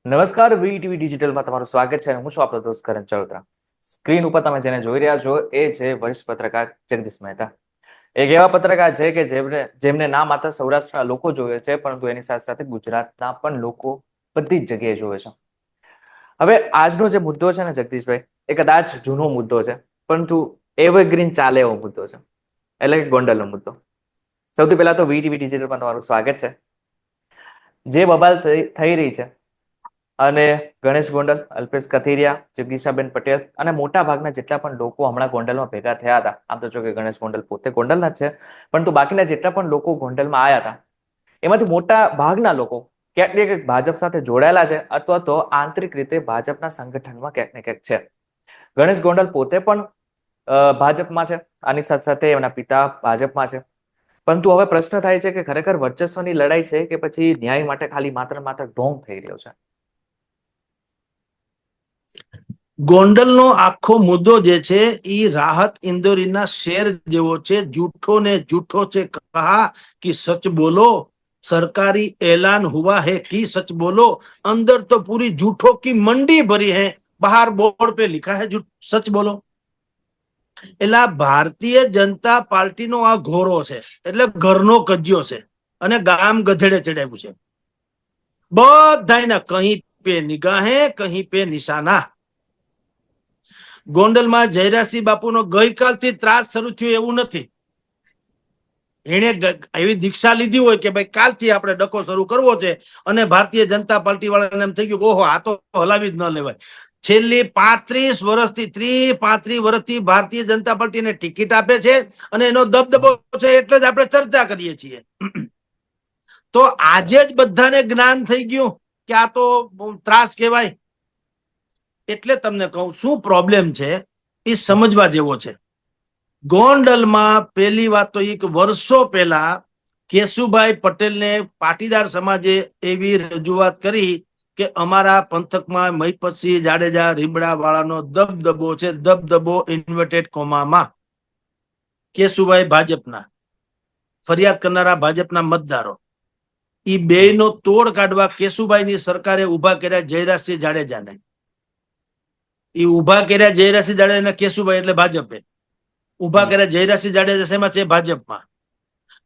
નમસ્કાર, વીટીવી ડિજિટલમાં તમારું સ્વાગત છે. હું છું આપણો દોસ્ત કરણ ચૌધરા. સ્ક્રીન ઉપર તમે જેને જોઈ રહ્યા છો એ છે વરિષ્ઠ પત્રકાર જગદીશ મહેતા. એક એવા પત્રકાર છે કે જેમને ના માત્ર સૌરાષ્ટ્રના લોકો જોવે છે, પરંતુ એની સાથે સાથે ગુજરાતના પણ લોકો બધી જ જગ્યાએ જોવે છે. હવે આજનો જે મુદ્દો છે ને જગદીશભાઈ, એ કદાચ જૂનો મુદ્દો છે, પરંતુ એવરગ્રીન ચાલે એવો મુદ્દો છે, એટલે કે ગોંડલનો મુદ્દો. સૌથી પહેલા તો વીટીવી ડિજિટલમાં તમારું સ્વાગત છે. જે બબાલ થઈ રહી છે અને ગણેશ ગોંડલ, અલ્પેશ કથિરિયા, જગદીશાબેન પટેલ અને મોટા ભાગના જેટલા પણ લોકો હમણાં ગોંડલમાં ભેગા થયા હતા, આમ તો જો કે ગણેશ ગોંડલ પોતે ગોંડલના જ છે, પરંતુ બાકીના જેટલા પણ લોકો ગોંડલમાં આવ્યા હતા એમાંથી મોટા ભાગના લોકો ક્યાંક ને ક્યાંક ભાજપ સાથે જોડાયેલા છે, અથવા તો આંતરિક રીતે ભાજપના સંગઠનમાં ક્યાંક ને ક્યાંક છે. ગણેશ ગોંડલ પોતે પણ ભાજપમાં છે, આની સાથે સાથે એમના પિતા ભાજપમાં છે. પરંતુ હવે પ્રશ્ન થાય છે કે ખરેખર વર્ચસ્વની લડાઈ છે કે પછી ન્યાય માટે ખાલી માત્ર માત્ર ઢોંગ થઈ રહ્યો છે? ગોંડલનો આખો મુદ્દો જે છે એ રાહત ઇન્દોરીના શેર જેવો છે. જૂઠો ને જૂઠો છે કહા कि सच बोलो, सरकारी ऐलान हुआ है कि सच बोलो. अंदर तो पूरी झूठों की मंडी भरी है, बाहर बोर्ड पे लिखा है सच बोलो. એટલે ભારતીય જનતા પાર્ટીનો આ ઘોરો છે, એટલે ઘરનો કજ્યો છે અને ગામ ગધેડે ચડાવ્યું છે. બધાયના કहीं पे निगाहे कहीं पे निशाना. ગોંડલમાં જયરાજસિંહ બાપુનો ગઈકાલથી ત્રાસ શરૂ થયો એવું નથી. એને એવી દીક્ષા લીધી હોય કે ભાઈ કાલથી આપણે ડકો શરૂ કરવો છે, અને ભારતીય જનતા પાર્ટી વાળાને એમ થઈ ગયું ઓહો આ તો હલાવી જ ન લેવાય. છેલ્લી 35 વર્ષથી ભારતીય જનતા પાર્ટીને ટિકિટ આપે છે અને એનો દબદબો છે, એટલે જ આપણે ચર્ચા કરીએ છીએ. તો આજે જ બધાને જ્ઞાન થઈ ગયું કે આ તો ત્રાસ કહેવાય. એટલે તમને કહું શું પ્રોબ્લેમ છે એ સમજવા જેવો છે. ગોંડલમાં પહેલી વાત તો એક વર્ષો પહેલા કેશુભાઈ પટેલને પાટીદાર સમાજે એવી રજૂઆત કરી કે અમારા પંથકમાં મહિપતસિંહ જાડેજા રીબડા વાળાનો દબદબો છે, દબદબો ઇન્વર્ટેડ કોમામાં. કેશુભાઈ ભાજપના, ફરિયાદ કરનારા ભાજપના મતદારો, એ બેયનો તોડ કાઢવા કેશુભાઈની સરકારે ઉભા કર્યા જયરાજસિંહ જાડેજાને. એ ઉભા કર્યા જયરાજસિંહ જાડેજા, કેશુભાઈ એટલે ભાજપે ઉભા કર્યા જયરાજસિંહ જાડેજા શેમાં છે? ભાજપમાં.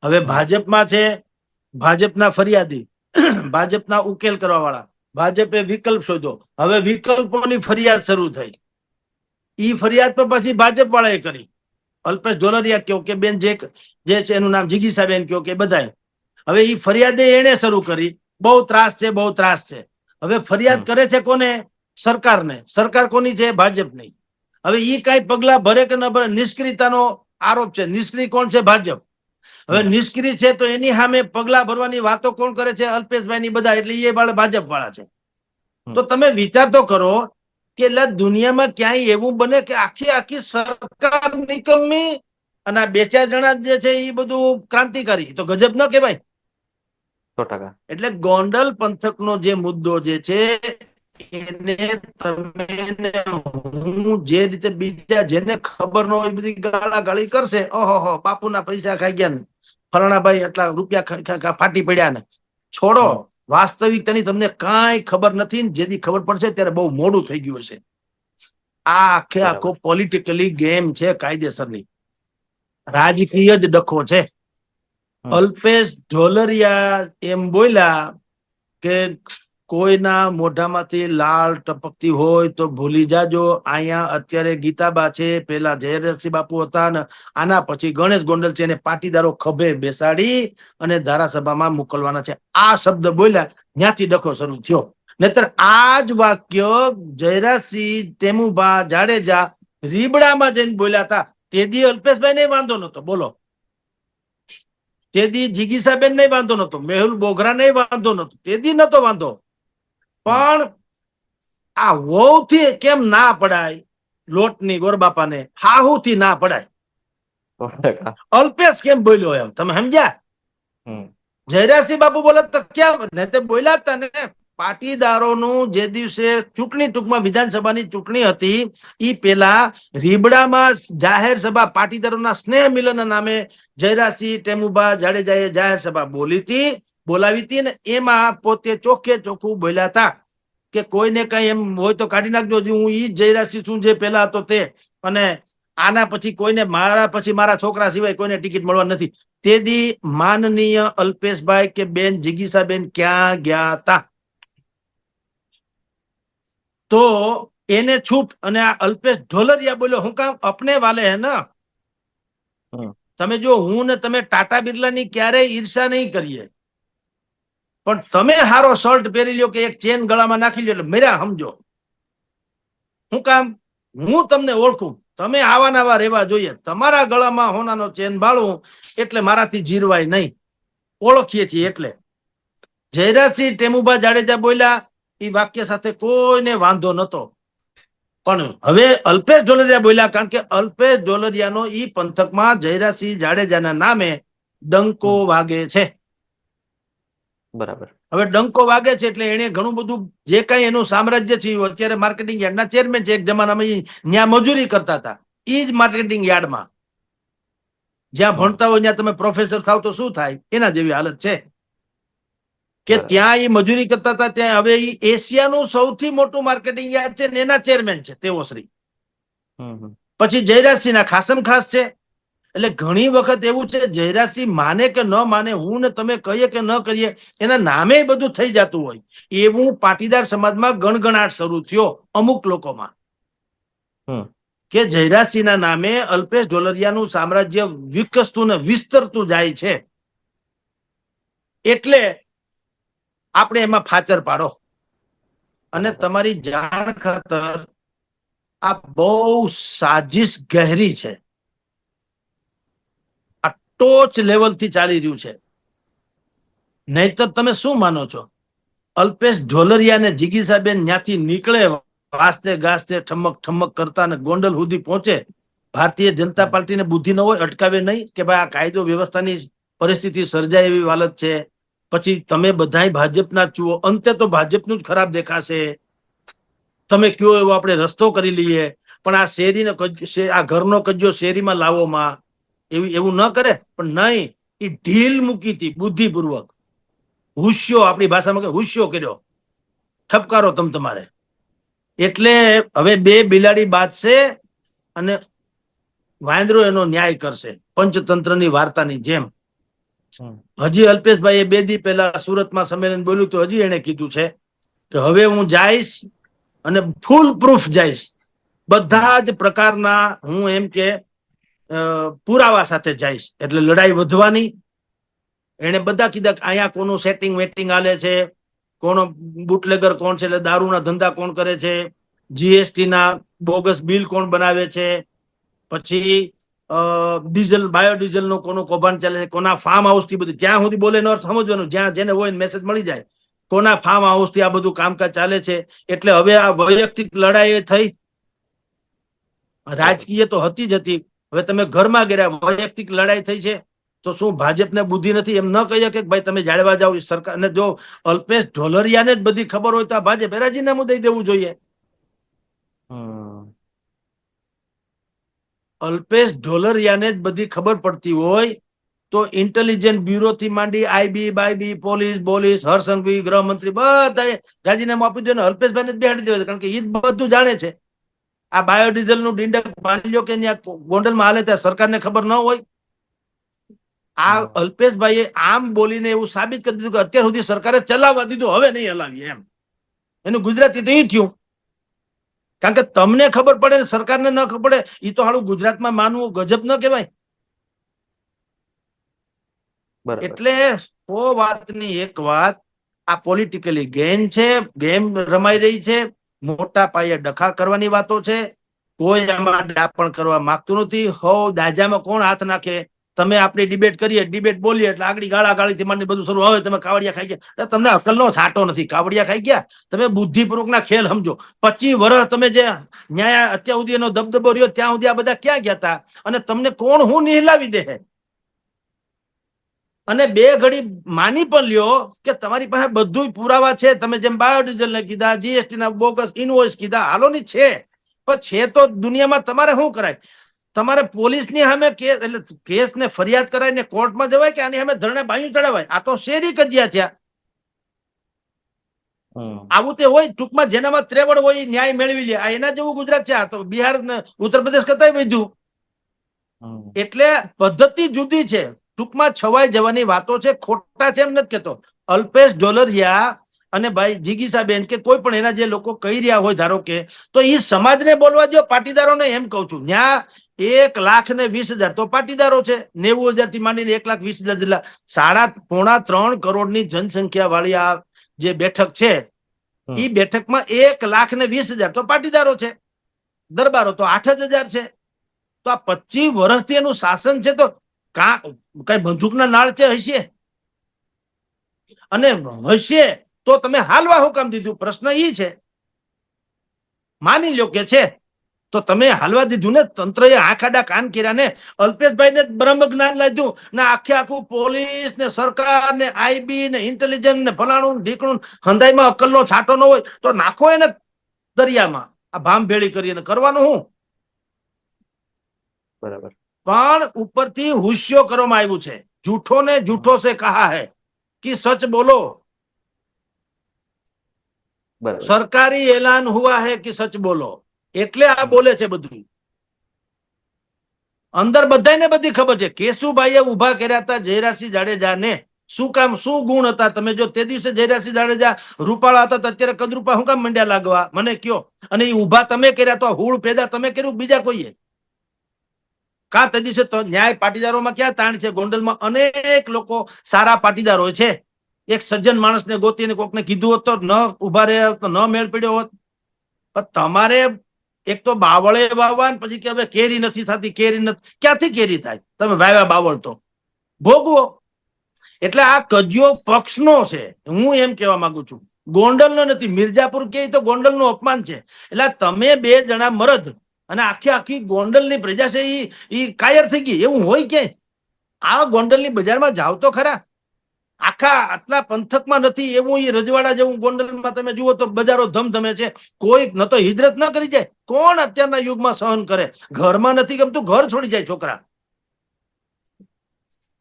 હવે ભાજપમાં છે, ભાજપના ફરિયાદી, ભાજપના ઉકેલ કરવા વાળા, ભાજપે વિકલ્પ શોધ્યો. હવે વિકલ્પોની ફરિયાદ શરૂ થઈ. ઈ ફરિયાદ તો પછી ભાજપ વાળાએ કરી. અલ્પેશ ઢોલરિયા કયો કે બેન જે છે એનું નામ જિગીસાબેન કયો કે બધાય. હવે ઈ ફરિયાદે એને શરૂ કરી. બહુ ત્રાસ છે, બહુ ત્રાસ છે. હવે ફરિયાદ કરે છે કોને? સરકારને. સરકાર કોની છે? ભાજપની. હવે ઈ કઈ પગલા ભરે કે ન ભરે, નિષ્ક્રિયતાનો આરોપ છે. નિષ્ક્રિય કોણ છે? ભાજપ. હવે નિષ્ક્રિય છે તો એની સામે પગલા ભરવાની વાતો કોણ કરે છે? અલ્પેશભાઈ ની બધા, એટલે એ ભાજપ વાળા છે. તો તમે વિચાર તો કરો કે દુનિયામાં ક્યાંય એવું બને કે આખી આખી સરકાર નિકમ્મી અને આ બે ચાર જણા જે છે એ બધું ક્રાંતિકારી? તો ગજબ ન કહેવાય? 100%. એટલે ગોંડલ પંથકનો જે મુદ્દો જે છે એને તમે હું જે રીતે બીજા જેને ખબર ન હોય બધી ગાળાગાળી કરશે, ઓહો બાપુના પૈસા ખાઈ ગયા ને ફલાણાભાઈ એટલા રૂપિયા ફાટી પડ્યા ને. છોડો, વાસ્તવિકતાની તમને કાંઈ ખબર નથી. જેથી ખબર પડશે ત્યારે બહુ મોડું થઈ ગયું છે. આ આખો પોલિટિકલી ગેમ છે, કાયદેસરની રાજકીય જ ડખો છે. અલ્પેશ ઢોલરિયા એમ બોલ્યા કે કોઈના મોઢામાંથી લાળ ટપકતી હોય તો ભૂલી જાજો. અહીંયા અત્યારે ગીતાબા છે, પેલા જયરાજસિંહ બાપુ હતા ને આના પછી ગણેશ ગોંડલ છે, એને પાટીદારો ખભે બેસાડી અને ધારાસભામાં મોકલવાના છે. આ શબ્દ બોલ્યા, ત્યાંથી ડખો શરૂ થયો. નહીતર આ જ વાક્ય જયરાજસિંહ ટેમુભા જાડેજા રીબડામાં જઈને બોલ્યા હતા. તેથી અલ્પેશભાઈ ને વાંધો નતો, બોલો. તેથી જિગીસાબેન ને વાંધો નતો, મેહુલ બોગરા ને વાંધો નતો, તેથી નતો વાંધો. પણ આ વહુ થી કેમ ના પડાય? લોટની ગોરબાપાને હાહુ થી ના પડાય. અલ્પેશ કેમ બોલ્યો એમ તમે સમજ્યા? જયરાજસિંહ બાપુ બોલે તો ક્યાં તે બોલ્યા હતા ને. પાટીદારોનું જે દિવસે ચૂંટણી, ટૂંકમાં વિધાનસભાની ચૂંટણી હતી, ઈ પેલા રીબડામાં જાહેર સભા, પાટીદારોના સ્નેહ મિલન નામે જયરાજસિંહ ટેમુભા જાડેજાએ જાહેર સભા બોલાવી હતી ને એમાં પોતે ચોખ્ખે ચોખ્ખું બોલ્યા હતા કે કોઈને કઈ એમ હોય તો કાઢી નાખજો, હું ઈ જ જયરાજસિંહ છું જે પેલા હતો તે, અને આના પછી કોઈને મારા પછી મારા છોકરા સિવાય કોઈને ટિકિટ મળવા નથી. તેથી માનનીય અલ્પેશભાઈ કે બેન જિગીસાબેન ક્યાં ગયા તા? તો એને છૂટ અને આ અલ્પેશ ઢોલરિયા બોલ્યો, હું કામ અપને વાલે હે ના. હમ. તમે જો હું ને તમે ટાટા બિરલાની ક્યારેય ઈર્ષા નહીં કરીએ, પણ તમે હારો શર્ટ પહેરી લ્યો કે એક ચેન ગળામાં નાખી લ્યો એટલે મેરા સમજો. હું કામ? હું તમને ઓળખું, તમે આવા નવા રહેવા જોઈએ. તમારા ગળામાં હોનાનો ચેન બાળવું એટલે મારાથી જીરવાય નહીં, ઓળખીએ છીએ એટલે. જયરાજસિંહ ટેમુભા જાડેજા બોલ્યા એ વાક્ય સાથે કોઈને વાંધો નતો, પણ હવે અલ્પેશ ઢોલરિયા બોલ્યા, કારણ કે અલ્પેશ ઢોલરિયાનો ઈ પંથકમાં જયરાજસિંહ જાડેજાના નામે ડંકો વાગે છે. બરાબર. હવે ડંકો વાગે છે એટલે એને ઘણું બધું જે કઈ એનું સામ્રાજ્ય છે, અત્યારે માર્કેટિંગ યાર્ડના ચેરમેન છે. એક જમાનામાં ત્યાં મજૂરી કરતા હતા, એ જ માર્કેટિંગ યાર્ડમાં. જ્યાં ભણતા હોય ત્યાં તમે પ્રોફેસર થાવ તો શું થાય, એના જેવી હાલત છે કે ત્યાં એ મજૂરી કરતા હતા. ત્યાં હવે એ એશિયાનું સૌથી મોટું માર્કેટિંગ યાર્ડ છે ને એના ચેરમેન છે તેઓ શ્રી. પછી જયરાજસિંહના ખાસમ ખાસ છે. એટલે ઘણી વખત એવું છે, જયરાજસિંહ માને કે ન માને, હું ને તમે કહીએ કે ન કરીએ, એના નામે બધું થઈ જતું હોય. એવું પાટીદાર સમાજમાં ગણગણાટ શરૂ થયો અમુક લોકોમાં કે જયરાજસિંહના નામે અલ્પેશ ઢોલરિયાનું સામ્રાજ્ય વિકસતું ને વિસ્તરતું જાય છે, એટલે આપણે એમાં ફાચર પાડો. અને તમારી જાણ ખાતર આ બહુ સાજિશ ગહેરી છે, આ ટોચ લેવલથી ચાલી રહ્યું છે. નહીતર તમે શું માનો છો, અલ્પેશ ઢોલરિયા ને જિગીસાબેન ત્યાંથી નીકળે વાસ્તે ગાસ્તે ઠમક ઠમક કરતા ને ગોંડલ સુધી પહોંચે, ભારતીય જનતા પાર્ટીને બુદ્ધિ ન હોય, અટકાવે નહીં કે ભાઈ આ કાયદો વ્યવસ્થાની પરિસ્થિતિ સર્જાય એવી હાલત છે. પછી તમે બધાય ભાજપના જુઓ, અંતે તો ભાજપનું જ ખરાબ દેખાશે. તમે કયો એવો આપણે રસ્તો કરી લઈએ, પણ આ શેરીનો આ ઘરનો કજ્જો શેરીમાં લાવોમાં એવું ન કરે. પણ નહીં, એ ઢીલ મૂકી હતી બુદ્ધિપૂર્વક, હુસ્યો, આપણી ભાષામાં હુસ્યો કર્યો, ઠપકારો તમારે. એટલે હવે બે બિલાડી બાંધશે અને વાંદરો એનો ન્યાય કરશે, પંચતંત્રની વાર્તાની જેમ. હજી અલ્પેશભાઈ એ 2 દી પહેલા સુરતમાં સંમેલન બોલ્યું તો હજી એને કીધું છે કે હવે હું જઈશ અને ફૂલ પ્રૂફ જઈશ, બધા જ પ્રકારના હું એમ કે પુરાવા સાથે જઈશ. એટલે લડાઈ વધવાની. એને બધા કીધા અહીંયા કોનું સેટિંગ વેટિંગ હાલે છે, કોણ બુટલેગર કોણ છે, એટલે દારૂના ધંધા કોણ કરે છે, જીએસટી ના બોગસ બિલ કોણ બનાવે છે, પછી ડીઝલ બાયોડીઝલ નું કોનું કૌભાંડ ચાલે છે, કોના ફાર્મ હાઉસ થી બધું. ત્યાં સુધી બોલે ન સમજવાનું, જ્યાં જેને હોય મેસેજ મળી જાય કોના ફાર્મ હાઉસ થી આ બધું કામકાજ ચાલે છે. એટલે હવે આ વૈયક્તિક લડાઈ થઈ, રાજકીય તો હતી જ હતી, હવે તમે ઘરમાં ગયા, વૈયક્તિક લડાઈ થઈ છે. તો શું ભાજપને બુદ્ધિ નથી? એમ ન કહીએ કે ભાઈ તમે જાળવા જાઓ સરકાર. ને જો અલ્પેશ ઢોલરિયાને જ બધી ખબર હોય તો આ ભાજપ રાજીનામું દઈ દેવું જોઈએ. અલ્પેશ ઢોલરિયાને જ બધી ખબર પડતી હોય તો ઇન્ટેલિજન્સ બ્યુરો થી માંડી આઈબી બાઈબી પોલીસ હરસંઘવી ગૃહમંત્રી બધા રાજીનામું આપી દે ને અલ્પેશભાઈને જ બેહાડી દેવા, કારણ કે એ જ બધું જાણે છે. આ બાયોડીઝલ નું ડીંડક માની લો કે ગોંડલમાં હાલે ત્યાં સરકારને ખબર ન હોય. આ અલ્પેશભાઈએ આમ બોલીને એવું સાબિત કરી દીધું કે અત્યાર સુધી સરકારે ચલાવવા દીધું, હવે નહીં હલાવીએ એમ. એનું ગુજરાતી તો એ થયું, કારણ કે તમને ખબર પડે ને સરકારને ન ખબર પડે, એ તો હાલું ગુજરાતમાં માનવું ગજબ ન કહેવાય. એટલે 100 વાતની એક વાત, આ પોલિટિકલી ગેમ રમાઈ રહી છે. મોટા પાયે ડખા કરવાની વાતો છે. કોઈ આમાં ડાપણ કરવા માંગતું નથી. દાજામાં કોણ હાથ નાખે? તમે આપણી ડિબેટ કરીએ, ડિબેટ બોલીએ એટલે આગળ ગાળા ગાળીથી માંડી બધું શરૂ હોય. તમે કાવડિયા ખાઈ ગયા, તમને અકલનો છાંટો નથી. કાવડિયા ખાઈ ગયા, તમે બુદ્ધિપૂર્વકના ખેલ સમજો. 25 વર્ષ તમે જે ન્યાય અત્યાર સુધી એનો દબદબો રહ્યો ત્યાં સુધી આ બધા ક્યાં ગયા હતા? અને તમને કોણ હું નિહલાવી દે? અને 2 ઘડી માની પણ લ્યો કે તમારી પાસે બધું પુરાવા છે. તમે જેમ બાયોડીઝલ ને કીધા, જીએસટી ના બોગસ ઇનવોઇસ કીધા, હાલોની છે. પણ છે તો દુનિયામાં તમારે શું કરાય? તમારે પોલીસની સામે એટલે કેસ ને ફરિયાદ કરાય ને કોર્ટમાં જવાય કે આની સામે ધરણે બાયું ચડાવાય? આ તો શેરી કજિયા થયા. આવું તે હોય ટૂંકમાં જેનામાં ત્રેવડ હોય એ ન્યાય મેળવી લે. આ એના જેવું ગુજરાત છે. આ તો બિહાર ને ઉત્તર પ્રદેશ કરતા વધ્યું. એટલે પદ્ધતિ જુદી છે. ટૂંકમાં છવાઈ જવાની વાતો છે. ખોટા છે એમ નથી કેતો. અલ્પેશ ઢોલરિયા અને ભાઈ જીગીસાબેન કે કોઈ પણ એના જે લોકો કહી રહ્યા હોય ધારો કે, તો એ સમાજને બોલવા દો, પાટીદારોને એમ કહું છું. ત્યાં 1,20,000 તો પાટીદારો છે. 90,000 થી માંડીને 1,20,000 જેટલા 3.5 કરોડની જનસંખ્યા વાળી આ જે બેઠક છે, એ બેઠકમાં 1,20,000 તો પાટીદારો છે. દરબારો તો 8,000 છે. તો આ 25 વર્ષથી એનું શાસન છે. તો કઈ બંદૂકના નાળ છે હશે? અને હશે તો તમે હાલવા હું કામ દીધું? પ્રશ્ન એ છે. માની લો કે છે તો તમે હાલવા દીધું ને. તંત્રએ આંખાડા કાન કર્યા ને. અલ્પેશભાઈ ને બ્રહ્મ જ્ઞાન લાગ્યું ને આખું પોલીસ ને સરકાર ને આઈબી ને ઇન્ટેલિજન્સ ને ફલાણું ઢીકણું હંધાઈમાં અક્કલનો છાંટો ન હોય તો નાખો એને દરિયામાં. આ ભામ ભેળી કરીને કરવાનું હું? બરાબર. પણ ઉપરથી હુસ્યો કરવામાં આવ્યું છે. જૂઠો ને જૂઠો સે કહા હૈ कि सच बोलो. સરકારી એલાન હુઆ હૈ કે સચ બોલો. એટલે આ બોલે છે બધું. અંદર બધાને બધી ખબર છે. કેશુભાઈએ ઉભા કર્યા હતા જયરાજસિંહ જાડેજાને. શું કામ? શું ગુણ હતા? તમે જો તે દિવસે જયરાજસિંહ જાડેજા રૂપાળા હતા તો અત્યારે કદરૂપા શું કામ મંડ્યા લાગવા? મને કયો. અને એ ઉભા તમે કર્યા તો હુળ પેદા તમે કર્યું બીજા કોઈએ? કા તે દિવસે તો ન્યાય પાટીદારોમાં ક્યાં તાણ છે? ગોંડલમાં અનેક લોકો સારા પાટીદારો છે. એક સજ્જન માણસને ગોતીને કોકને કીધું હોત તો ન ઉભા રહ્યા તો ન મેળ પડ્યો હોત. પણ તમારે એક તો બાવળે વાવવા, પછી કે હવે કેરી નથી થતી, કેરી નથી. ક્યાંથી કેરી થાય? તમે વાવ્યા બાવળ તો ભોગવો. એટલે આ કજિયો પક્ષનો છે. હું એમ કહેવા માંગુ છું, ગોંડલનો નથી. મિર્જાપુર કે તો ગોંડલનું અપમાન છે. એટલે તમે બે જણા મરદ અને આખી ગોંડલની પ્રજા છે એ કાયર થઈ ગઈ. એવું હોય ક્યાંય? આ ગોંડલની બજારમાં જાવ તો ખરા. આખા આટલા પંથકમાં નથી એવું. એ રજવાડા જેવું ગોંડલમાં તમે જુઓ તો બજારો ધમધમે છે. કોઈ ન તો હિજરત ન કરી જાય. કોણ અત્યારના યુગમાં સહન કરે? ઘરમાં નથી ગમતું, ઘર છોડી જાય છોકરા.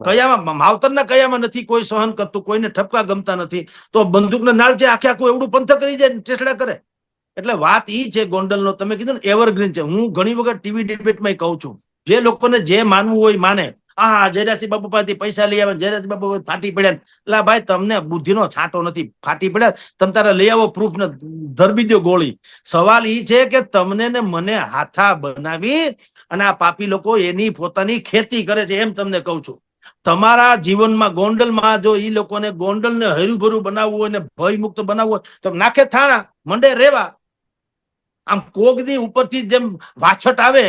કયામાં માવતરના કયામાં નથી કોઈ સહન કરતું. કોઈને ઠપકા ગમતા નથી તો બંદૂકના નાળ છે આખું એવડું પંથક કરી જાય, ટેસડા કરે. એટલે વાત ઈ છે ગોંડલનો. તમે કીધું ને એવરગ્રીન છે. હું ઘણી વખત ટીવી ડિબેટમાં કહું છું, જે લોકોને જે માનવું હોય માને. હા, જયરાજસિંહ બાપુ પાસેથી પૈસા લઈ આવે, જયરાજસિંહ બાપુ ફાટી પડ્યા. એટલે ભાઈ તમને બુદ્ધિનો છાંટો નથી. ફાટી પડ્યા તમે તારે લઈ આવો પ્રૂફ ને ધરબી દો ગોળી. સવાલ ઈ છે કે તમને ને મને હાથા બનાવી અને આ પાપી લોકો એની પોતાની ખેતી કરે છે. એમ તમને કહું છું. તમારા જીવનમાં ગોંડલમાં જો ઈ લોકોને ગોંડલને હર્યુભર્યું બનાવવું હોય ને ભય મુક્ત બનાવવું હોય તો નાખે થાણા, મંડે રેવા. આમ કોગદી ઉપરથી જેમ વાછટ આવે,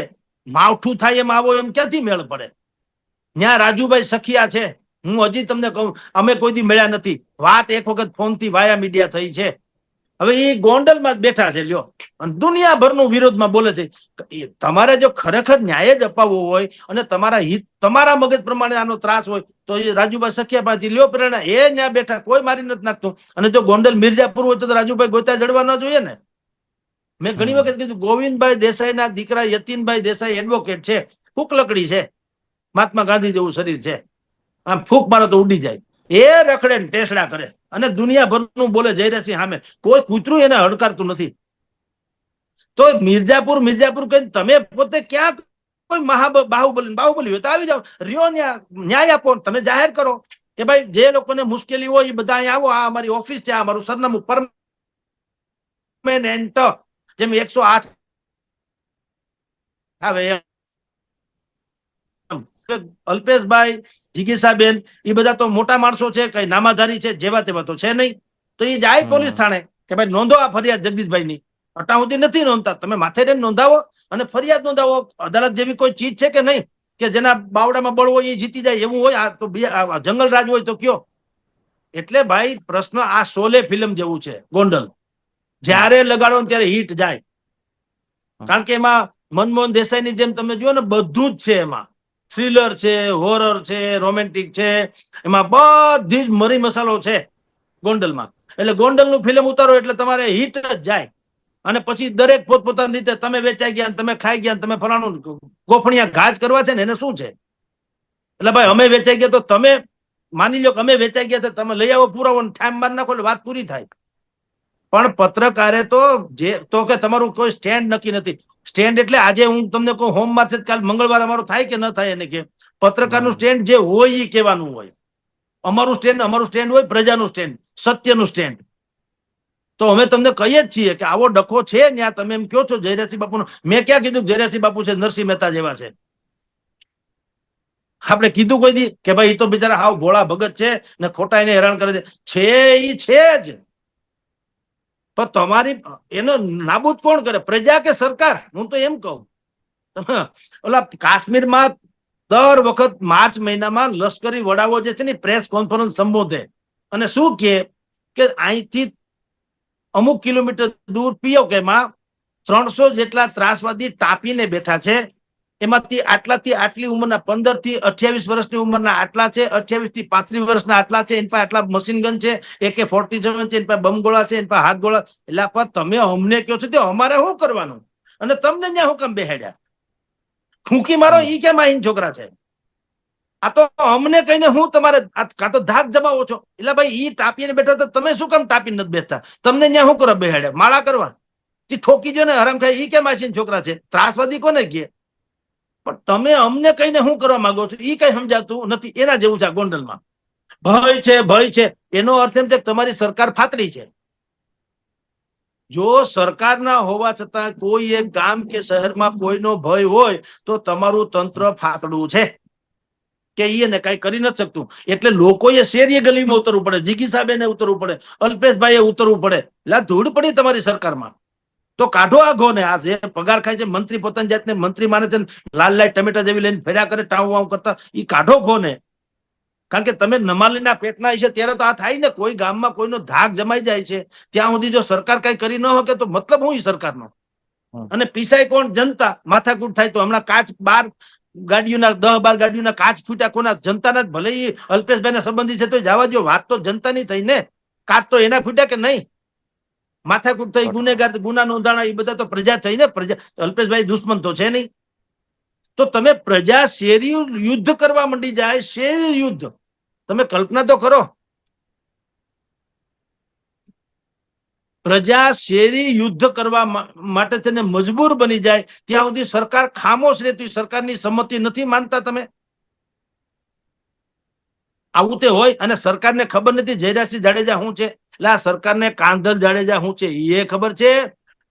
માવઠું થાય એમ આવો, એમ ક્યાંથી મેળ પડે? ત્યાં રાજુભાઈ સખિયા છે. હું હજી તમને કહું, અમે કોઈ દી મળ્યા નથી. વાત એક વખત ફોન થી વાયા મીડિયા થઈ છે. હવે એ ગોંડલમાં જ બેઠા છે લ્યો, અને દુનિયાભરનું વિરોધમાં બોલે છે. તમારે જો ખરેખર ન્યાય જ અપાવવો હોય અને તમારા હિત, તમારા મગજ પ્રમાણે આનો ત્રાસ હોય તો એ રાજુભાઈ સખિયા પાસેથી લ્યો પ્રેરણા. એ ત્યાં બેઠા, કોઈ મારી નથી નાખતું. અને જો ગોંડલ મિર્જાપુર હોય તો રાજુભાઈ ગોતા જડવા ન જોઈએ ને. મેં ઘણી વખત કીધું, ગોવિંદભાઈ દેસાઈના દીકરા યતીનભાઈ દેસાઈ એડવોકેટ છે. ફૂક લકડી છે. મહાત્મા ગાંધી જેવું શરીર છે. આમ ફૂક મારો તો ઉડી જાય. એ રખડે ને ટેસડા કરે અને દુનિયાભરનું બોલે જયરાજસિંહ સામે. કોઈ કૂતરું એને હડકારતું નથી. તો મિર્જાપુર કઈ તમે પોતે ક્યાં કોઈ બાહુબલી હોય તો આવી જાઓ, રિયો ન્યાય આપો. તમે જાહેર કરો કે ભાઈ જે લોકોને મુશ્કેલી હોય એ બધા અહીંયા આવો. આ અમારી ઓફિસ છે, આ અમારું સરનામું પરમેનન્ટ. જેમ 108 આવે. અલ્પેશભાઈ, જીગીસાબેન એ બધા તો મોટા માણસો છે, કઈ નામાધારી છે, જેવા તેવા તો છે નહીં. તો એ જાય પોલીસ થાણે કે ભાઈ નોંધો આ ફરિયાદ જગદીશભાઈ ની. અટા સુધી નથી નોંધતા. તમે માથે રહીને નોંધાવો અને ફરિયાદ નોંધાવો. અદાલત જેવી કોઈ ચીજ છે કે નહીં કે જેના બાવડામાં બળ હોય એ જીતી જાય એવું હોય? આ તો જંગલ રાજ હોય તો કયો. એટલે ભાઈ પ્રશ્ન આ શોલે ફિલ્મ જેવું છે. ગોંડલ જ્યારે લગાડો ત્યારે હિટ જાય. કારણ કે એમાં મનમોહન દેસાઈની જેમ તમે જુઓ ને બધું જ છે. એમાં થ્રિલર છે, હોરર છે, રોમેન્ટિક છે. એમાં બધી જ મરી મસાલો છે ગોંડલમાં. એટલે ગોંડલનું ફિલ્મ ઉતારો એટલે તમારે હિટ જ જાય. અને પછી દરેક પોતપોતાની રીતે તમે વેચાઈ ગયા, તમે ખાઈ ગયા, તમે ફલાણું ગોફણિયા ઘાજ કરવા છે ને એને શું છે? એટલે ભાઈ અમે વેચાઈ ગયા તો તમે માની લો કે અમે વેચાઈ ગયા તો તમે લઈ આવો પુરાવો, ઠામ મારી નાખો એટલે વાત પૂરી થાય. પણ પત્રકારે તો કે તમારું કોઈ સ્ટેન્ડ નક્કી નથી. સ્ટેન્ડ એટલે આજે હું તમને કહું હોમ માર્ચ કાલ મંગળવાર અમારું થાય કે ન થાય એને કે પત્રકારનું સ્ટેન્ડ જે હોય એ કહેવાનું હોય. અમારું સ્ટેન્ડ હોય પ્રજાનું સ્ટેન્ડ, સત્યનું સ્ટેન્ડ. તો અમે તમને કહીએ જ છીએ કે આવો ડખો છે ત્યાં તમે એમ કહો છો જયરાજસિંહ બાપુનો. મેં ક્યાં કીધું જયરાજસિંહ બાપુ છે નરસિંહ મહેતા જેવા છે? આપણે કીધું કોઈ દી કે ભાઈ એ તો બિચારા હાવ ભોળા ભગત છે ને ખોટા એને હેરાન કરે છે? એ છે જ. પણ તમારી એનો નાબૂદ કોણ કરે, પ્રજા કે સરકાર? હું તો એમ કહું ઓલા કાશ્મીરમાં દર વખત માર્ચ મહિનામાં લશ્કરી વડાઓ જે છે ને પ્રેસ કોન્ફરન્સ સંબોધે અને શું કે અહીંથી અમુક કિલોમીટર દૂર પીઓકેમાં 300 જેટલા ત્રાસવાદી ટાંપીને બેઠા છે. એમાંથી આટલાથી આટલી ઉંમરના 15 થી 28 વર્ષની ઉંમરના આટલા છે, 28 થી 35 વર્ષના આટલા છે, એની પાસે આટલા મશીન ગન છે, AK-47 છે, એની પાસે બમ ગોળા છે, એની પાસે હાથ ગોળા. એટલે પણ તમે અમને કહો છો અમારે શું કરવાનું અને તમને ત્યાં હું કામ બેહાડ્યા? ફૂંકી મારો ઈ કેમ આઈન છોકરા છે? આ તો અમને કહીને હું તમારે કાં તો ધાક જમાવો છો. એટલે ભાઈ ઈ ટાપીને બેઠા તો તમે શું કામ ટાપીને નથી બેસતા? તમને ત્યાં શું કરવા બેહાડ્યા? માળા કરવા? ઠોકી દો ને હરામ ખાય. ઈ કેમ આસીન છોકરા છે? ત્રાસવાદી કોને કહે? પણ તમે અમને કહીને શું કરવા માંગો છો ઈ કઈ સમજાતું નથી. એના જેવું છે આ ગોંડલમાં. ભય છે એનો અર્થ એમ છે કે તમારી સરકાર ફાતરી છે. જો સરકારના હોવા છતાં કોઈ એક ગામ કે શહેરમાં કોઈનો ભય હોય તો તમારું તંત્ર ફાતડું છે કે એને કઈ કરી નથી શકતું. એટલે લોકોએ શેરીએ ગલીમાં ઉતરવું પડે, જીગી સાહેબને ઉતરવું પડે, અલ્પેશભાઈએ ઉતરવું પડે. એટલે ધૂળ પડી તમારી સરકારમાં તો કાઢો આ ઘોને. આ જે પગાર ખાય છે મંત્રી પોતાની જાતને મંત્રી માને છે, લાલ લાલ ટમેટા જેવી લઈને ફેર્યા કરે ટાઉ વાવ કરતા, એ કાઢો ઘોને. કારણ કે તમે નમાલીના પેટના છે ત્યારે તો આ થાય ને. કોઈ ગામમાં કોઈનો ધાક જમાઈ જાય છે ત્યાં સુધી જો સરકાર કઈ કરી ન શકે તો મતલબ હું સરકારનો? અને પીસાય કોણ? જનતા. માથાકૂટ થાય તો હમણાં કાચ 12 ગાડીઓના 10-12 ગાડીઓના કાચ ફૂટ્યા કોના? જનતાના. ભલે એ અલ્પેશભાઈ સંબંધી છે તો જવા દો, વાત તો જનતાની થઈ ને. કાચ તો એના ફૂટ્યા કે નહીં? માથાકૂટ થઈ, ગુનેગાર, ગુના નોંધાણા, એ બધા તો પ્રજા થઈ ને. પ્રજા અલ્પેશભાઈ દુશ્મન તો છે નહીં. તો તમે પ્રજા શેરી યુદ્ધ કરવા માંડી જાય, શેરી યુદ્ધ. તમે કલ્પના તો કરો. પ્રજા શેરી યુદ્ધ કરવા માટે તેને મજબૂર બની જાય ત્યાં સુધી સરકાર ખામોશ રહેતી. સરકારની સંમતિ નથી માનતા તમે? આવું તે હોય અને સરકારને ખબર નથી જયરાજસિંહ જાડેજા શું છે? એટલે આ સરકારને કાંધલ જાડેજા શું છે એ ખબર છે,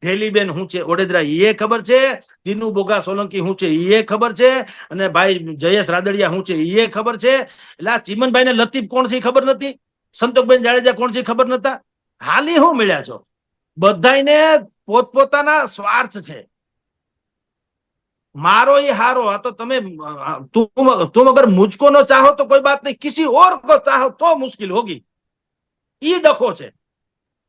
ઢેલીબેન શું છે ઓડેદરા એ ખબર છે, દિનુ બોગા સોલંકી શું છે એ ખબર છે, અને ભાઈ જયેશ રાદડિયા શું છે એ ખબર છે. એટલે આ ચીમનભાઈ ને લતીફ કોણ છે ખબર નથી, સંતોકબેન જાડેજા કોણ છે ખબર નતા. હાલી શું મળ્યા છો? બધાને પોતપોતાના સ્વાર્થ છે. मारो ये हारो. आ तो तमे तुम अगर मुझको न चाहो तो कोई बात नहीं, किसी और को चाहो तो मुश्किल होगी. ई डखो छे.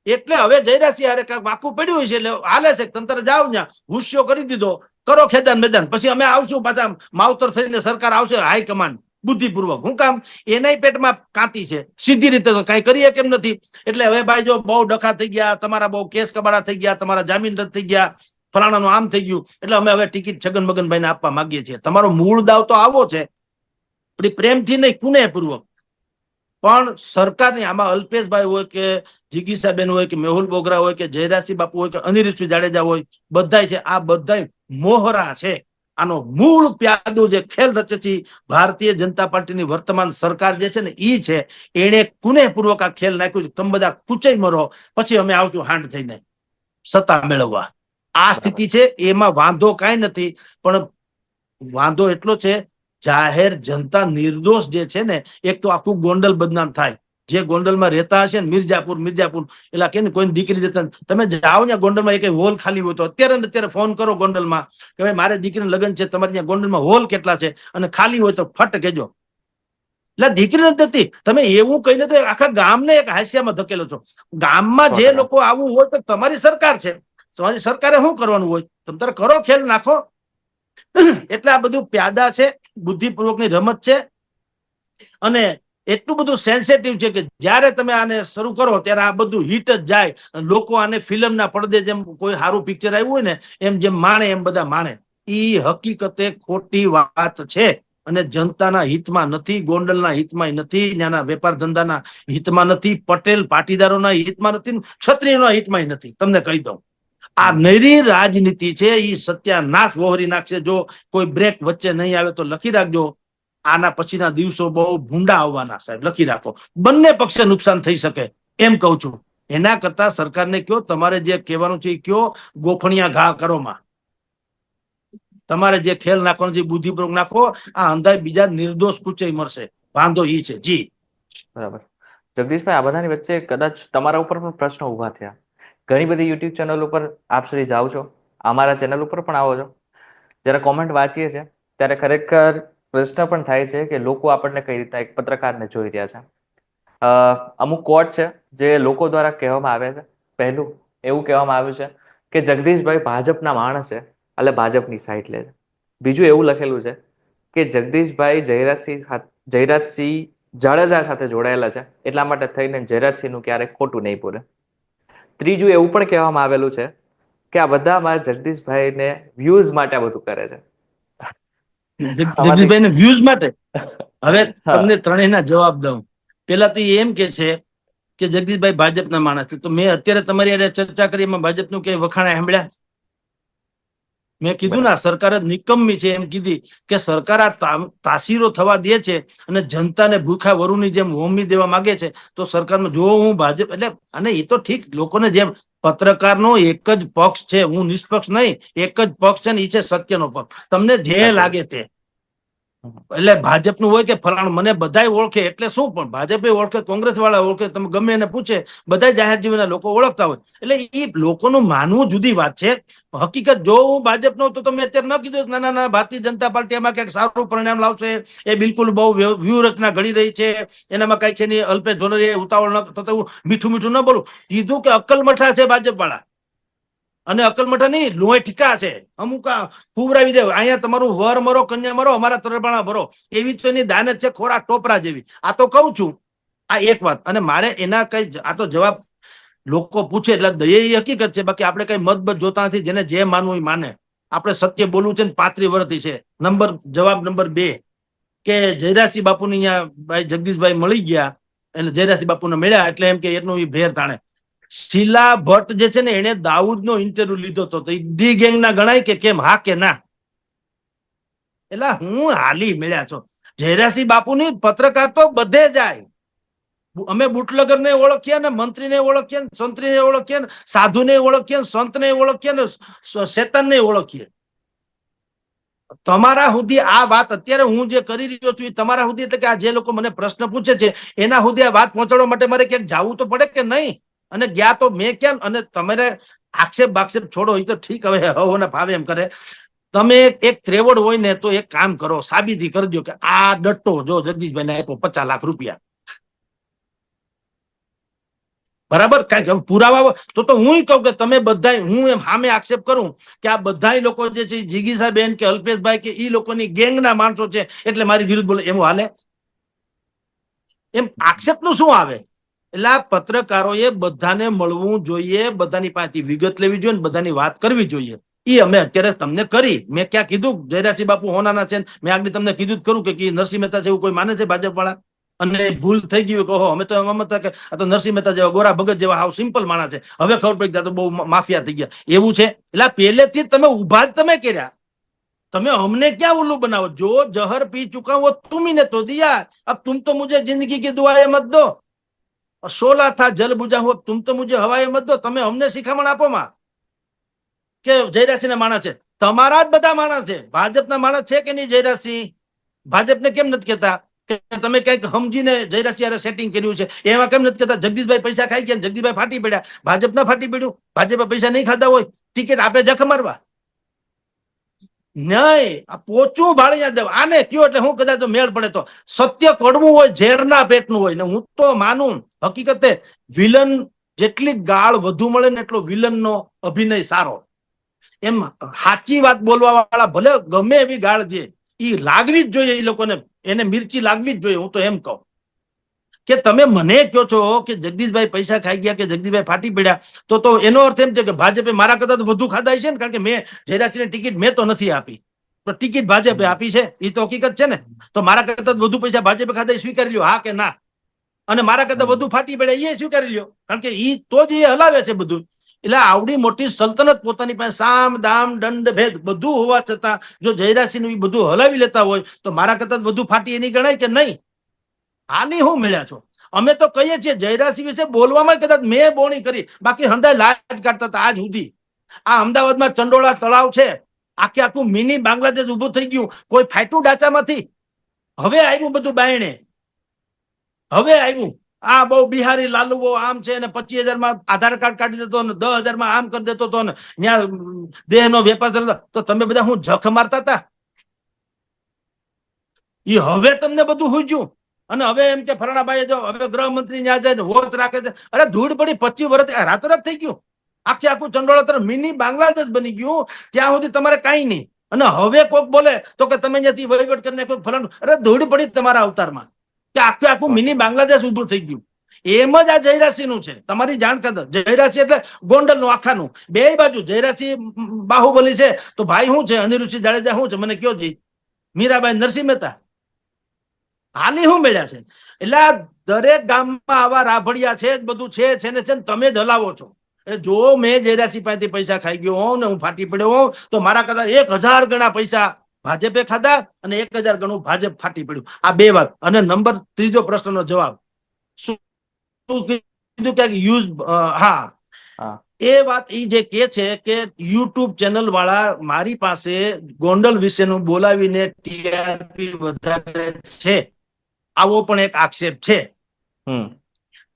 એટલે હવે જયરાજસિંહ હારે કાંઈક વાકું પડ્યું છે એટલે હાલે છે તંત્ર જાવ ત્યાં હુસ્યો કરી દીધો, કરો ખેદાન મેદાન. પછી અમે આવશું પાછા માવતર થઈને સરકાર આવશે હાઈકમાન્ડ બુદ્ધિપૂર્વક. હું કામ? એનાય પેટમાં કાંતી છે. સીધી રીતે તો કઈ કરીએ કેમ નથી. એટલે હવે ભાઈ જો બહુ ડખા થઈ ગયા, તમારા બહુ કેસ કબાડા થઈ ગયા, તમારા જામીન રદ થઈ ગયા, ફલાણાનું આમ થઈ ગયું, એટલે અમે હવે ટિકિટ છગન મગનભાઈને આપવા માંગીએ છીએ. તમારો મૂળ દાવ તો આવો છે, પ્રેમથી નહીં, કુનેહપૂર્વક. પણ સરકારની આમાં અલ્પેશભાઈ હોય કે જીગીસાબેન હોય કે મેહુલ બોગરા હોય કે જયરાજસિંહ બાપુ હોય કે અનિરુદ્ધસિંહ જાડેજા હોય, બધાય છે. આ બધાય મોહરા છે. આનો મૂળ પ્યાદો જે ખેલ રચે છે ભારતીય જનતા પાર્ટીની વર્તમાન સરકાર જે છે ને ઈ છે. એને કુનેહપૂર્વક આ ખેલ નાખ્યું છે. તમે બધા કુચાઈ મરો, પછી અમે આવશું હાંડ થઈને સત્તા મેળવવા. આ સ્થિતિ છે. એમાં વાંધો કાંઈ નથી, પણ વાંધો એટલો છે જાહેર જનતા નિર્દોષ જે છે ને, એક તો આખું ગોંડલ બદનામ થાય. જે ગોંડલમાં રહેતા હશે ને મિર્જાપુર એટલે કે કોઈ દીકરી જતા, તમે જાઓ ને ગોંડલમાં એક હોલ ખાલી હોય તો અત્યારે ફોન કરો ગોંડલમાં કે ભાઈ મારે દીકરીનું લગ્ન છે, તમારે ત્યાં ગોંડલમાં હોલ કેટલા છે અને ખાલી હોય તો ફટ કહેજો. એટલે દીકરી નથી. તમે એવું કહીને તો આખા ગામને એક હાસ્યામાં ધકેલો છો. ગામમાં જે લોકો આવું હોય તો તમારી સરકાર છે, તમારી સરકારે શું કરવાનું હોય? તમે કરો, ખેલ નાખો. એટલે આ બધું પ્યાદા છે, બુદ્ધિપૂર્વકની રમત છે. અને એટલું બધું સેન્સિટિવ છે કે જયારે તમે આને શરૂ કરો ત્યારે આ બધું હિટ જ જાય. લોકો આને ફિલ્મના પડદે જેમ કોઈ સારું પિક્ચર આવ્યું હોય ને એમ જેમ માણે એમ બધા માણે. ઈ હકીકતે ખોટી વાત છે. અને જનતાના હિતમાં નથી, ગોંડલના હિતમાં નથી, ત્યાંના વેપાર ધંધાના હિતમાં નથી, પટેલ પાટીદારોના હિતમાં નથી, ક્ષત્રિયોના હિતમાં નથી. તમને કહી દઉં, આ નૈરી રાજનીતિ છે, એ સત્યાનાશ વહોરી નાખશે. જો કોઈ બ્રેક વચ્ચે નહીં આવે તો લખી રાખજો, આના પછીના દિવસો બહુ ભૂંડા આવવાના. સાહેબ લખી રાખો, બંને પક્ષે નુકસાન થઈ શકે એમ કહું છું. એના કરતા સરકારને કયો, તમારે જે કહેવાનું છે એ કયો, ગોફણિયા ઘા કરોમાં તમારે જે ખેલ નાખવાનો છે બુદ્ધિપૂર્વક નાખો. આ અંદાજ બીજા નિર્દોષ કુચે મળશે. વાંધો ઈ છે. જી બરાબર. જગદીશભાઈ, આ બધાની વચ્ચે કદાચ તમારા ઉપર પણ પ્રશ્નો ઉભા થયા. ઘણી બધી યુટ્યુબ ચેનલ ઉપર આપ શ્રી જાઓ છો, અમારા ચેનલ ઉપર પણ આવો છો. જ્યારે કોમેન્ટ વાંચીએ છીએ ત્યારે ખરેખર પ્રશ્ન પણ થાય છે કે લોકો આપણને કઈ રીતના એક પત્રકારને જોઈ રહ્યા છે. અમુક કોટ છે જે લોકો દ્વારા કહેવામાં આવે છે. પહેલું એવું કહેવામાં આવ્યું છે કે જગદીશભાઈ ભાજપના માણસ છે એટલે ભાજપની સાઈડ લે છે. બીજું એવું લખેલું છે કે જગદીશભાઈ જયરાજસિંહ જાડેજા સાથે જોડાયેલા છે એટલા માટે થઈને જયરાજસિંહનું ક્યારેય ખોટું નહીં બોલે. ત્રીજું એવું પણ કહેવામાં આવેલું છે કે આ બધામાં જગદીશભાઈને વ્યૂઝ માટે બધું કરે છે. જગદીશભાઈ વ્યૂઝ માટે હવે હા, તમને ત્રણેયના જવાબ દઉં. પેલા તો એમ કે છે કે જગદીશભાઈ ભાજપના માણસ છે, તો મેં અત્યારે તમારી હારે ચર્ચા કરી, એમાં ભાજપનું કે વખાણા સાંભળ્યા? મેં કીધું બરાબર. ને, સરકાર જ નિકમ્મી છે એમ કીધી કે સરકાર આ તાસીરો થવા દે છે અને જનતાને ભૂખા વરુની જેમ હોમી દેવા માંગે છે. તો સરકારમાં જો હું ભાજપ એટલે, અને એ તો ઠીક, લોકોને જેમ પત્રકારનો એક જ પક્ષ છે, હું નિષ્પક્ષ નહીં, એક જ પક્ષ છે ને એ છે સત્યનો પક્ષ. તમને જે સાચી વાત. લાગે તે, એટલે ભાજપનું હોય કે ફલાણું, મને બધાય ઓળખે એટલે શું, પણ ભાજપે ઓળખે, કોંગ્રેસ વાળા ઓળખે, તમે ગમે એને પૂછે, બધા જાહેર જીવનના લોકો ઓળખતા હોય. એટલે એ લોકોનું માનવું જુદી વાત છે. હકીકત જો હું ભાજપનો તો તમે અત્યારે ન કીધું ના ના ભારતીય જનતા પાર્ટી એમાં ક્યાંક સારું પરિણામ લાવશે, એ બિલકુલ બહુ વ્યૂહરચના ઘડી રહી છે, એનામાં કઈ છે નહીં, અલ્પેશ ઢોલરિયાએ ઉતાવળ ન થતા મીઠું મીઠું ન બોલું, કીધું કે અક્કલમઠા છે ભાજપ વાળા. અને અક્કલમઠા નહીં, લોહી ઠીકા છે. અમુક ફૂવરાવી દે, અહીંયા તમારું વર મરો, કન્યા મરો, અમારા તરબાણા ભરો, એવી તો એની દાનત છે, ખોરા ટોપરા જેવી. આ તો કહું છું, આ એક વાત. અને મારે એના કઈ, આ તો જવાબ લોકો પૂછે એટલે દઈએ એ હકીકત છે, બાકી આપણે કઈ મતભેદ જોતા નથી. જેને જે માનવું એ માને. આપણે સત્ય બોલવું છે ને 35 વર્ષથી છે. જવાબ નંબર 2 કે જયરાજસિંહ બાપુની અહીંયા ભાઈ જગદીશભાઈ મળી ગયા, એટલે જયરાજસિંહ બાપુને મળ્યા એટલે એમ કે એટલું એ ભેર તાણે. શીલા ભટ્ટ જે છે ને, એને દાઉદનો ઇન્ટરવ્યુ લીધો હતો, તો એ ડી ગેંગના ગણાય કે કેમ, હા કે ના? એટલે હું હાલી મળ્યા છો. જયરાજસિંહ બાપુની પત્રકાર તો બધે જાય. અમે બુટલગર ને ઓળખીએ ને, મંત્રીને ઓળખીએ ને, સંત્રીને ઓળખીએ ને, સાધુને ઓળખીએ ને, સંતને ઓળખીએ ને, શેતાનને ઓળખીએ. તમારા સુધી આ વાત અત્યારે હું જે કરી રહ્યો છું એ તમારા સુધી, એટલે કે આ જે લોકો મને પ્રશ્ન પૂછે છે એના સુધી આ વાત પહોંચાડવા માટે મારે ક્યાંક જવું તો પડે કે નહીં? અને ગયા તો મેં ક્યાં? અને તમારે આક્ષેપ બાક્ષેપ છોડો, એ તો ઠીક, હવે હવને ભાવે એમ કરે. તમે એક ત્રેવડ હોય ને તો એક કામ કરો, સાબિતી કરજો કે આ ડટ્ટો જો જગદીશભાઈ ને આપ્યો 50 લાખ રૂપિયા, બરાબર? કઈ પુરાવા તો હું કહું કે તમે બધા, હું એમ સામે આક્ષેપ કરું કે આ બધા લોકો જે છે જીગીસાબેન કે અલ્પેશભાઈ કે ઈ લોકોની ગેંગના માણસો છે એટલે મારી વિરુદ્ધ બોલે, એમ હાલે? એમ આક્ષેપ નું શું આવે? એટલે આ પત્રકારોએ બધાને મળવું જોઈએ, બધાની પાસેથી વિગત લેવી જોઈએ, બધાની વાત કરવી જોઈએ. એ અમે અત્યારે તમને કરી. મેં ક્યાં કીધું જયરાજસિંહ બાપુ હોનાના છે? મેં આગળ તમને કીધું જ ખરું કે નરસિંહ મહેતા છે એવું કોઈ માને છે ભાજપ વાળા? અને ભૂલ થઈ ગયું કહો, અમે તો એમ હતા કે આ તો નરસિંહ મહેતા જેવા ગોરા ભગત જેવા હાવ સિમ્પલ માણસ છે, હવે ખબર પડી તો બહુ માફિયા થઈ ગયા એવું છે. એટલે પહેલેથી જ તમે ઉભા જ તમે કર્યા. તમે અમને ક્યાં ઉલ્લુ બનાવો? જો જહર પી ચુકા वो तुम ही ने तो दिया, अब तुम तो मुझे जिंदगी की दुआएं मत दो, शोला था जल बुझा हुआ, तुम तो मुझे हवाएं मत दो. તમે અમને શિખામણ આપો માં કે જયરાજસિંહ ના માણસ છે. તમારા જ બધા માણસ છે. ભાજપના માણસ છે કે નહીં જયરાજસિંહ? ભાજપને કેમ નથી કહેતા કે તમે કઈક સમજીને જયરાજસિંહ સેટિંગ કર્યું છે? એમાં કેમ નથી કહેતા જગદીશભાઈ પૈસા ખાઈ ગયા, જગદીશભાઈ ફાટી પડ્યા? ભાજપ ના ફાટી પડ્યું? ભાજપે પૈસા નહીં ખાધા હોય, ટિકિટ આપે જખ મારવા નહીં? આ પોચું ભાળી દેવ આને કયો એટલે હું કદાચ મેળ પડે તો સત્ય કડવું હોય, ઝેરના પેટનું હોય. ને હું તો માનું હકીકતે વિલન જેટલી ગાળ વધુ મળે ને એટલો વિલનનો અભિનય સારો. એમ સાચી વાત બોલવા વાળા ભલે ગમે એવી ગાળ દે, એ લાગવી જ જોઈએ. એ લોકોને એને મિર્ચી લાગવી જ જોઈએ. હું તો એમ કહું કે તમે મને કહો છો કે જગદીશભાઈ પૈસા ખાઈ ગયા કે જગદીશભાઈ ફાટી પડ્યા, તો એનો અર્થ એમ છે કે ભાજપે મારા કદાચ વધુ ખાધા છે ને, કારણ કે મેં જયરાજસિંહને ટિકિટ મેં તો નથી આપી. તો ટિકિટ ભાજપે આપી છે એ તો હકીકત છે ને. તો મારા કરતા વધુ પૈસા ભાજપે ખાતા સ્વીકારી લ્યો, હા કે ના? અને મારા કરતા વધુ ફાટી પડે એ સ્વીકારી લ્યો, કારણ કે ઈ તો જ એ હલાવે છે બધું. એટલે આવડી મોટી સલ્તનત પોતાની પાસે સામ દામ દંડ ભેદ બધું હોવા છતાં જો જયરાસિંહ નું બધું હલાવી લેતા હોય તો મારા કરતા વધુ ફાટી એની ગણાય કે નહીં? આની હું મળ્યા છો. અમે તો કહીએ છીએ જયરાસિંહ વિશે બોલવામાં કદાચ મેં બોણી કરી, બાકી હંધાય લાજ કાઢતા હતા આજ સુધી. આ અમદાવાદમાં ચંડોળા તળાવ છે, આખે આખું મિની બાંગ્લાદેશ ઉભું થઈ ગયું. કોઈ ફાયટું ડાચામાંથી હવે આવ્યું બધું બાયણે, હવે આવ્યું. આ બહુ બિહારી લાલુઓ આમ છે ને 25,000 માં આધાર કાર્ડ કાઢી દેતો ને 10,000 માં આમ કરી દેતો હતો ને ત્યાં દેહનો વેપાર કરતો. તો તમે બધા હું જખ મારતા હતા? એ હવે તમને બધું હુજ્યું. અને હવે એમ કે ફરણાભાઈ જો હવે ગૃહમંત્રી ત્યાં જાય ને હોત રાખે છે. અરે ધૂળ પડી 25 વર્ષ રાતોરાત થઈ ગયું. આખે આખું ચંડોળા તરફ મિની બાંગ્લાદેશ બની ગયું. ત્યાં સુધી તમારે કાંઈ નહીં. અને હવે કોઈક બોલે તો કે તમે ત્યાંથી વહીવટ કરીને કોઈ ફલાણું. અરે ધૂળ પડી તમારા અવતારમાં કે આખું આખું મિની બાંગ્લાદેશ ઉભું થઈ ગયું. એમ જ આ જયરાસિંહ નું છે. તમારી જાણ કર, જયરાસિંહ એટલે ગોંડલ નું આખાનું બે બાજુ. જયરાસિંહ બાહુબલી છે તો ભાઈ શું છે? અનિરુદ્ધસિંહ જાડેજા શું છે? મને કયો જી. મીરાબાઈ નરસિંહ મહેતા હાલી શું મળ્યા છે? એટલે આ દરેક ગામમાં આવા રાભડિયા છે જ, બધું છે ને તમે જ હલાવો છો. જો મેં જયરાસિંહ પાસેથી પૈસા ખાઈ ગયો હોઉં ને હું ફાટી પડ્યો હોઉં તો મારા કદાચ 1,000 ગણા પૈસા ભાજપે ખાધા અને 1,000 ગણું ભાજપ ફાટી પડ્યું. આ બે વાત. અને નંબર ત્રીજો પ્રશ્નનો જવાબ શું કીધું કે યુઝ, હા એ વાત ઈ જે કે છે કે યુટ્યુબ ચેનલ વાળા મારી પાસે ગોંડલ વિશેનું બોલાવીને ટીઆરપી વધારે છે, આવો પણ એક આક્ષેપ છે.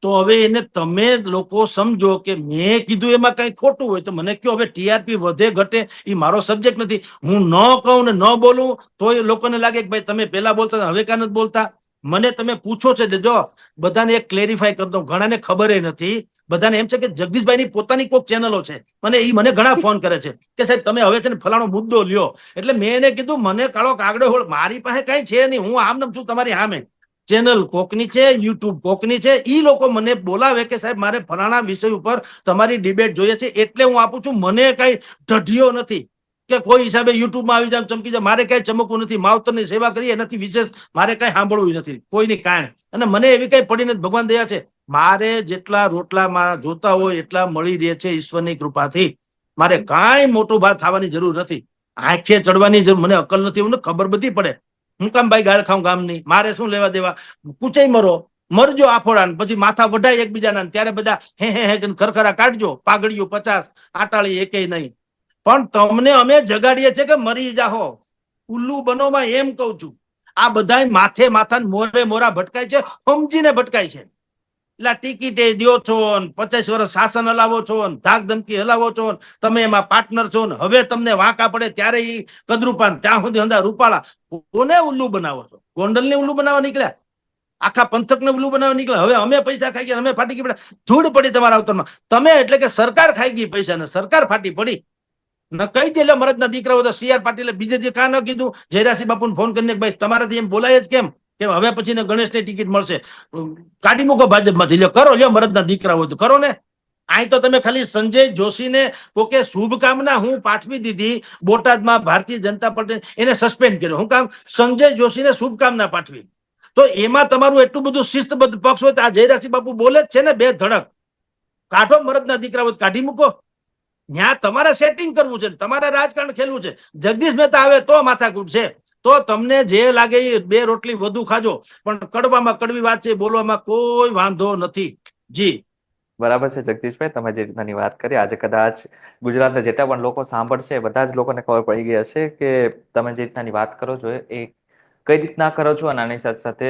તો હવે એને તમે લોકો સમજો કે મેં કીધું એમાં કઈ ખોટું હોય તો મને કયો. હવે ટીઆરપી વધે ઘટે એ મારો સબ્જેક્ટ નથી. હું ન કહું ને ન બોલું તો એ લોકોને લાગે કે ભાઈ તમે પેલા બોલતા હવે કાં નથી બોલતા. મને તમે પૂછો છે જો બધાને એક ક્લેરિફાય કરી દઉં, ઘણાને ખબર નથી. બધાને એમ છે કે જગદીશભાઈની પોતાની કોઈક ચેનલો છે. મને ઘણા ફોન કરે છે કે સાહેબ તમે હવે છે ને ફલાણો મુદ્દો લ્યો. એટલે મેં એને કીધું મને કાળો કાગડો હોળ, મારી પાસે કઈ છે નહીં. હું આમ નામ છું તમારી સામે. ચેનલ કોકની છે, યુટ્યુબ કોકની છે. ઈ લોકો મને બોલાવે કે સાહેબ મારે ફલાણા વિષય ઉપર તમારી ડિબેટ જોઈએ છે એટલે હું આપું છું. મને કઈ ઢઢિયો નથી કે કોઈ હિસાબે યુટ્યુબમાં આવી જાય ચમકી જાય. મારે કઈ ચમકવું નથી. માવતરની સેવા કરી એનાથી વિશેષ મારે કઈ સાંભળવું નથી કોઈની કારણે. અને મને એવી કઈ પડીને ભગવાન દયા છે. મારે જેટલા રોટલા મારા જોતા હોય એટલા મળી રહે છે ઈશ્વરની કૃપાથી. મારે કાંઈ મોટું ભાત થવાની જરૂર નથી. આંખે ચડવાની જરૂર મને અકલ નથી. મને ખબર બધી પડે. હું કામ ભાઈ ગાળ ખાઉં ગામની? મારે શું લેવા દેવા? કૂચાઈ મરો, મરજો આફોડા પછી માથા વઢાય એકબીજાના. ત્યારે બધા હે ખરખરા કાઢજો. પાઘડીઓ 50, આટાળી એકેય નહીં. પણ તમને અમે જગાડીએ છીએ કે મરી જાહો. ઉલ્લુ બનોમાં એમ કઉ છું. આ બધા માથા મોરે મોરા ભટકાય છે, સમજીને ભટકાય છે. એટલે ટિકિટે દો છો, 50 વર્ષ શાસન હલાવો છો, ધાક ધમકી હલાવો છો, તમે એમાં પાર્ટનર છો. હવે તમને વાંકા પડે ત્યારે ઈ કદરૂપાન, ત્યાં સુધી હંધા રૂપાળા. કોને ઉલ્લુ બનાવો છો? ગોંડલને ઉલ્લુ બનાવવા નીકળ્યા? આખા પંથકને ઉલ્લુ બનાવવા નીકળ્યા? હવે અમે પૈસા ખાઈ ગયા, અમે ફાટી ગયા. ધૂળ પડી તમારા અવતરમાં. તમે એટલે કે સરકાર ખાઈ ગઈ પૈસા ને સરકાર ફાટી પડી. ન કહી દે મરદના દીકરાઓ તો CR પાટીલે બીજે દી કાં ન કીધું જયરાસિંહ બાપુને ફોન કરીને ભાઈ તમારાથી એમ બોલાય જ કેમ કે હવે પછી ગણેશની ટિકિટ મળશે, કાઢી મૂકો ભાજપમાંથી. લ્યો કરો, લ્યો મરદના દીકરા હોય તો કરો ને. અહીં તો તમે ખાલી સંજય જોશીને કોકે શુભકામના હું પાઠવી દીધી. બોટાદમાં ભારતીય જનતા પાર્ટી એને સસ્પેન્ડ કર્યો. હું કામ? સંજય જોશીને શુભકામના પાઠવી. તો એમાં તમારું એટલું બધું શિસ્તબદ્ધ પક્ષ હોય તો આ જયરાસિંહ બાપુ બોલે જ છે ને બે ધડક. કાઢો મરદના દીકરા હોય કાઢી મૂકો. ત્યાં તમારે સેટિંગ કરવું છે, તમારે રાજકારણ ખેલવું છે. જગદીશ મહેતા આવે તો માથાકૂટ છે. તો તમને જે લાગે એ 2 રોટલી વધુ ખાજો, પણ કડવામાં કડવી વાત છે, બોલવામાં કોઈ વાંધો નથી. જી બરાબર છે જગદીશભાઈ, તમે જે રીતનાની વાત કરી આજે કદાચ ગુજરાતના જેટલા પણ લોકો સાંભળશે બધા જ લોકોને ખબર પડી ગઈ હશે કે તમે જે રીતનાની વાત કરો છો એ કઈ રીતના કરો છો અને આની સાથે સાથે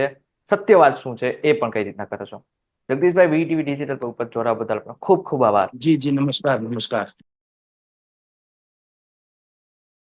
સત્ય વાત શું છે એ પણ કઈ રીતના કરો છો. જગદીશભાઈ, VTV ડિજિટલ ઉપર જોડાવા બદલ ખૂબ ખૂબ આભાર. જી નમસ્કાર.